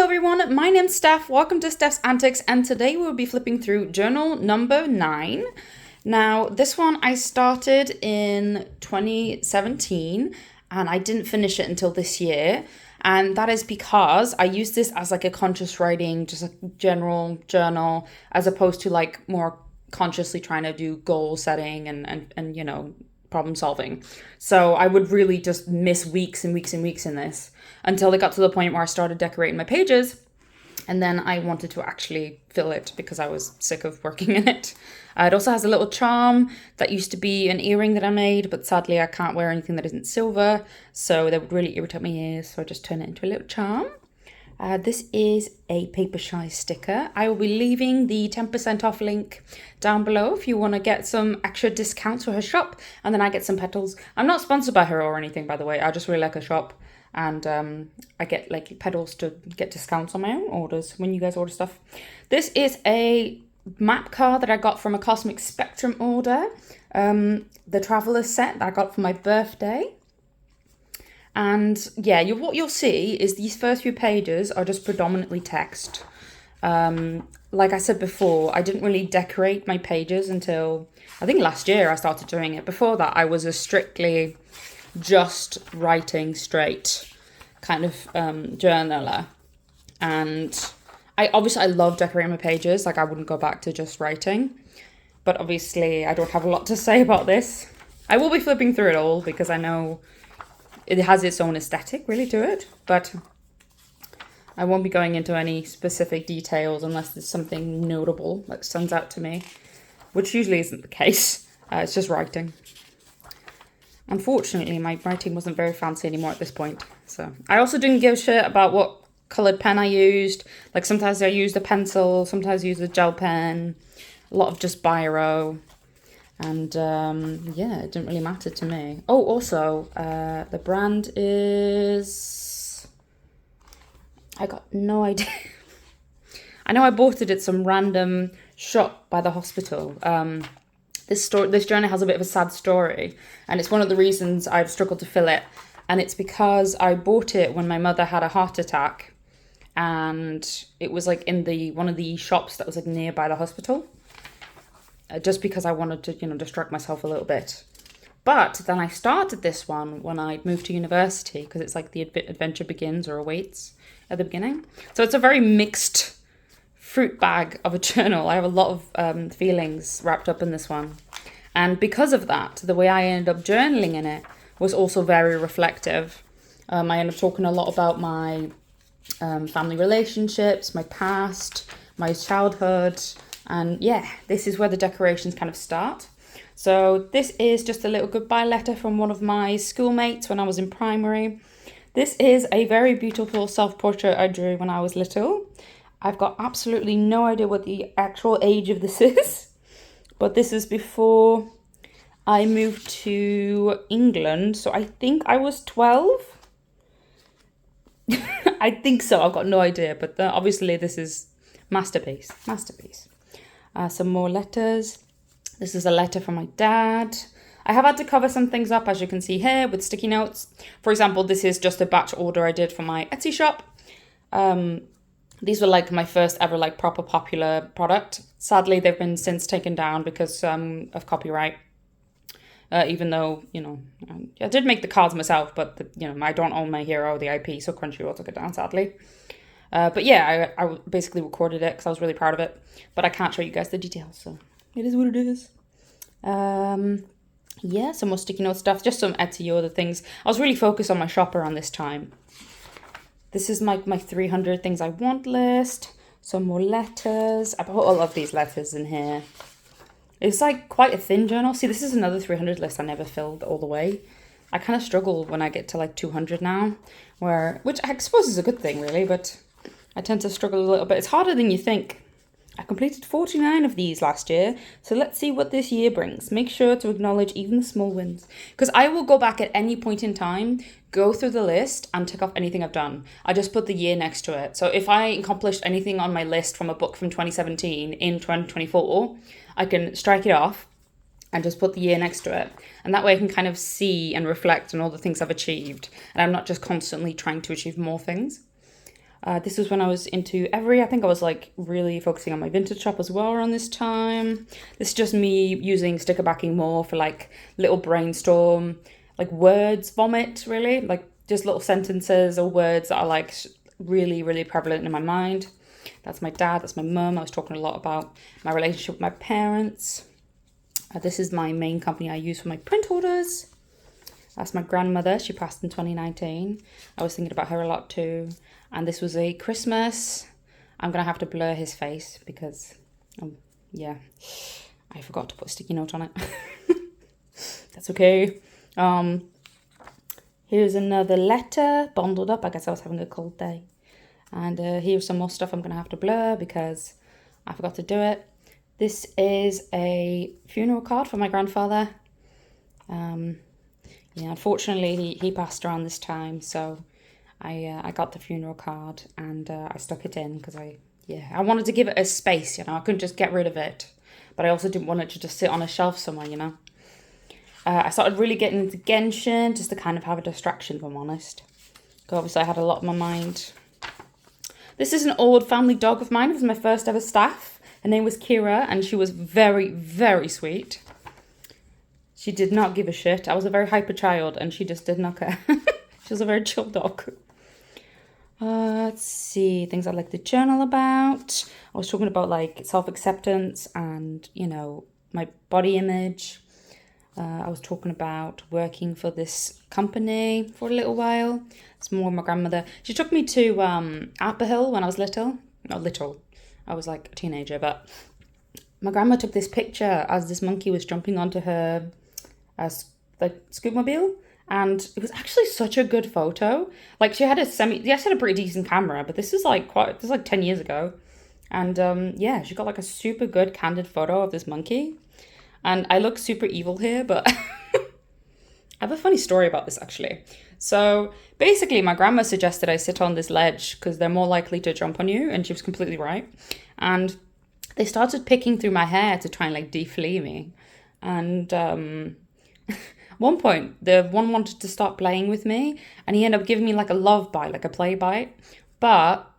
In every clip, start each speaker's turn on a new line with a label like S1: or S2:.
S1: Hello everyone, my name's Steph, welcome to Steph's Antics, and today we'll be flipping through journal number 9. Now, this one I started in 2017 and I didn't finish it until this year, and that is because I use this as like a conscious writing, just a general journal, as opposed to like more consciously trying to do goal setting and you know, problem solving. So I would really just miss weeks and weeks and weeks in this until it got to the point where I started decorating my pages, and then I wanted to actually fill it because I was sick of working in it. It also has a little charm that used to be an earring that I made, but sadly I can't wear anything that isn't silver, so that would really irritate my ears, so I just turn it into a little charm. This is a paper shy sticker. I will be leaving the 10% off link down below if you want to get some extra discounts for her shop, and then I get some petals. I'm not sponsored by her or anything, by the way. I just really like her shop, and I get like petals to get discounts on my own orders when you guys order stuff. This is a map card that I got from a Cosmic Spectrum order, the Traveller set that I got for my birthday. And yeah, what you'll see is these first few pages are just predominantly text. Like I said before, I didn't really decorate my pages until I think last year I started doing it. Before that, I was a strictly just writing straight kind of journaler. And I love decorating my pages. Like, I wouldn't go back to just writing. But obviously, I don't have a lot to say about this. I will be flipping through it all because I know it has its own aesthetic really to it, but I won't be going into any specific details unless there's something notable that stands out to me, which usually isn't the case. It's just writing. Unfortunately, my writing wasn't very fancy anymore at this point. So I also didn't give a shit about what coloured pen I used. Like, sometimes I used a pencil, sometimes I used a gel pen, a lot of just biro. And yeah, it didn't really matter to me. Oh, also, the brand is... I got no idea. I know I bought it at some random shop by the hospital. This journal has a bit of a sad story, and it's one of the reasons I've struggled to fill it. And it's because I bought it when my mother had a heart attack, and it was like in one of the shops that was like nearby the hospital. Just because I wanted to, distract myself a little bit. But then I started this one when I moved to university, because it's like the adventure begins or awaits at the beginning. So it's a very mixed fruit bag of a journal. I have a lot of feelings wrapped up in this one. And because of that, the way I ended up journaling in it was also very reflective. I ended up talking a lot about my family relationships, my past, my childhood. And yeah, this is where the decorations kind of start. So this is just a little goodbye letter from one of my schoolmates when I was in primary. This is a very beautiful self-portrait I drew when I was little. I've got absolutely no idea what the actual age of this is, but this is before I moved to England. So I think I was 12. I think so. I've got no idea, but obviously this is masterpiece. Some more letters. This is a letter from my dad. I have had to cover some things up, as you can see here, with sticky notes. For example, this is just a batch order I did for my Etsy shop. These were like my first ever like proper popular product. Sadly, they've been since taken down because of copyright. Even though, I did make the cards myself, but I don't own my hero, the IP, so Crunchyroll took it down, sadly. But yeah, I basically recorded it because I was really proud of it. But I can't show you guys the details, so it is what it is. Yeah, some more sticky note stuff, just some Etsy other things. I was really focused on my shop around this time. This is my 300 things I want list. Some more letters. I put all of these letters in here. It's like quite a thin journal. See, this is another 300 list I never filled all the way. I kind of struggle when I get to like 200 now, which I suppose is a good thing really, but I tend to struggle a little bit. It's harder than you think. I completed 49 of these last year, so let's see what this year brings. Make sure to acknowledge even the small wins, because I will go back at any point in time, go through the list and tick off anything I've done. I just put the year next to it. So if I accomplished anything on my list from a book from 2017 in 2024, I can strike it off and just put the year next to it. And that way I can kind of see and reflect on all the things I've achieved, and I'm not just constantly trying to achieve more things. This was when I was into I think I was like really focusing on my vintage shop as well around this time. This is just me using sticker backing more for like little brainstorm, like words vomit, really. Like just little sentences or words that are like really, really prevalent in my mind. That's my dad, that's my mum. I was talking a lot about my relationship with my parents. This is my main company I use for my print orders. That's my grandmother. She passed in 2019. I was thinking about her a lot too. And this was a Christmas. I'm going to have to blur his face because, yeah, I forgot to put a sticky note on it. That's okay. Here's another letter, bundled up. I guess I was having a cold day. And here's some more stuff I'm going to have to blur because I forgot to do it. This is a funeral card for my grandfather. Yeah, unfortunately, he passed around this time, so I got the funeral card and I stuck it in because I wanted to give it a space, I couldn't just get rid of it, but I also didn't want it to just sit on a shelf somewhere, I started really getting into Genshin just to kind of have a distraction, if I'm honest. Because obviously I had a lot on my mind. This is an old family dog of mine. It was my first ever staff. Her name was Kira, and she was very, very sweet. She did not give a shit. I was a very hyper child, and she just did not care. She was a very chill dog. Let's see, things I'd like to journal about. I was talking about like self-acceptance and, my body image. I was talking about working for this company for a little while. It's more my grandmother. She took me to Hill when I was little. Not little. I was like a teenager, but my grandma took this picture as this monkey was jumping onto her scootmobile, and it was actually such a good photo. Like she had she had a pretty decent camera, but this is like 10 years ago. And she got like a super good candid photo of this monkey. And I look super evil here, but I have a funny story about this actually. So basically my grandma suggested I sit on this ledge because they're more likely to jump on you, and she was completely right. And they started picking through my hair to try and like deflee me. And at one point the one wanted to start playing with me, and he ended up giving me like a love bite, like a play bite. But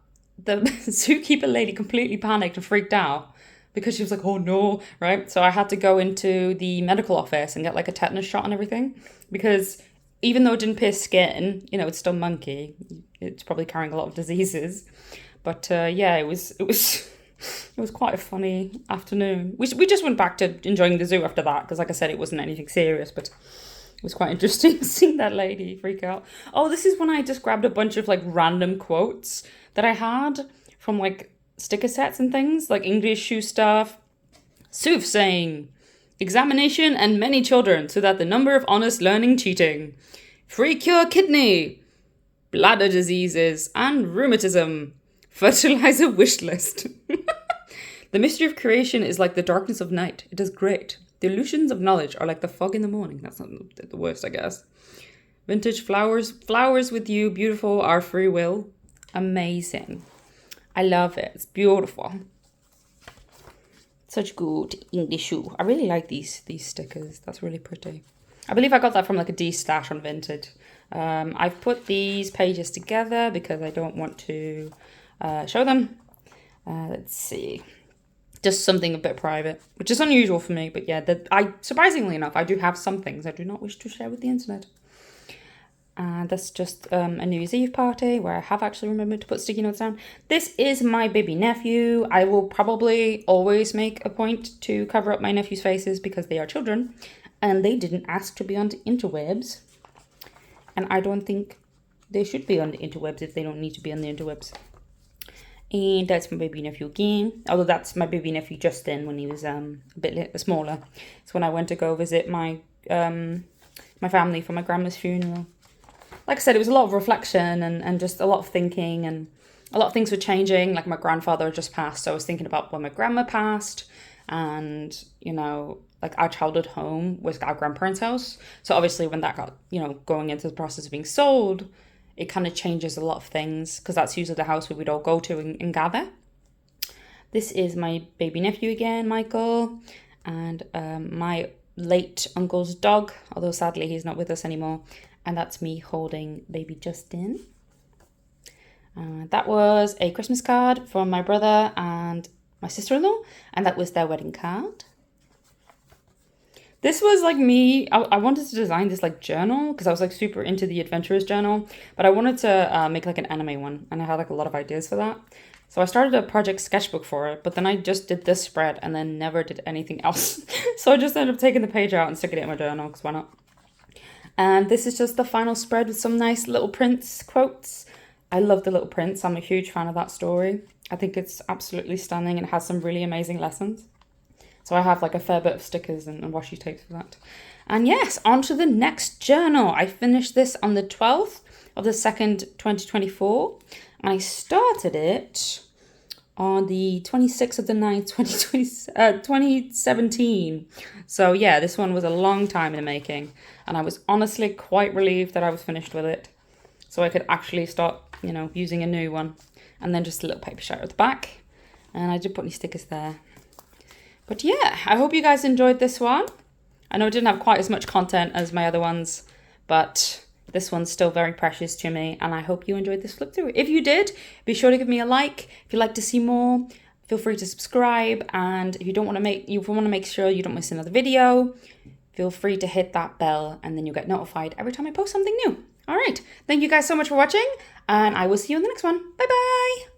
S1: the zookeeper lady completely panicked and freaked out because she was like, oh no, right? So I had to go into the medical office and get like a tetanus shot and everything, because even though it didn't pierce skin, it's still monkey. It's probably carrying a lot of diseases. But it was quite a funny afternoon. We just went back to enjoying the zoo after that, because like I said, it wasn't anything serious, but it was quite interesting seeing that lady freak out. Oh, this is when I just grabbed a bunch of like random quotes that I had from like sticker sets and things, like English shoe stuff. Soothsaying, examination and many children, so that the number of honest learning cheating. Free cure kidney, bladder diseases and rheumatism. Fertilizer wish list. The mystery of creation is like the darkness of night. It is great. The illusions of knowledge are like the fog in the morning. That's not the worst, I guess. Vintage flowers with you, beautiful, our free will. Amazing. I love it. It's beautiful. Such good English shoe. I really like these stickers. That's really pretty. I believe I got that from like a D stash on Vinted. I've put these pages together because I don't want to show them. Let's see. Just something a bit private, which is unusual for me. But yeah, surprisingly enough, I do have some things I do not wish to share with the internet. And that's just a New Year's Eve party where I have actually remembered to put sticky notes down. This is my baby nephew. I will probably always make a point to cover up my nephew's faces because they are children and they didn't ask to be on the interwebs. And I don't think they should be on the interwebs if they don't need to be on the interwebs. And that's my baby nephew again. Although that's my baby nephew Justin when he was a bit smaller. It's when I went to go visit my family for my grandma's funeral. Like I said, it was a lot of reflection and just a lot of thinking, and a lot of things were changing. Like my grandfather had just passed, so I was thinking about when my grandma passed, and like our childhood home was our grandparents' house. So obviously when that got, going into the process of being sold, it kind of changes a lot of things, because that's usually the house where we'd all go to and gather. This is my baby nephew again, Michael, and my late uncle's dog, although sadly he's not with us anymore. And that's me holding baby Justin. That was a Christmas card from my brother and my sister-in-law, and that was their wedding card. This was like me, I wanted to design this like journal because I was like super into the adventurous journal, but I wanted to make like an anime one, and I had like a lot of ideas for that. So I started a project sketchbook for it, but then I just did this spread and then never did anything else. So I just ended up taking the page out and sticking it in my journal, because why not? And this is just the final spread with some nice little prints, quotes. I love the little prints. I'm a huge fan of that story. I think it's absolutely stunning and it has some really amazing lessons. So I have like a fair bit of stickers and washi tapes for that. And yes, on to the next journal. I finished this on the 12th of the 2nd, 2024. And I started it on the 26th of the 9th, 2017. So yeah, this one was a long time in the making. And I was honestly quite relieved that I was finished with it. So I could actually start, using a new one. And then just a little paper shredder at the back. And I didn't put any stickers there. But yeah, I hope you guys enjoyed this one. I know it didn't have quite as much content as my other ones, but this one's still very precious to me, and I hope you enjoyed this flip through. If you did, be sure to give me a like. If you'd like to see more, feel free to subscribe, and if you want to make sure you don't miss another video, feel free to hit that bell, and then you'll get notified every time I post something new. All right, thank you guys so much for watching, and I will see you in the next one. Bye bye.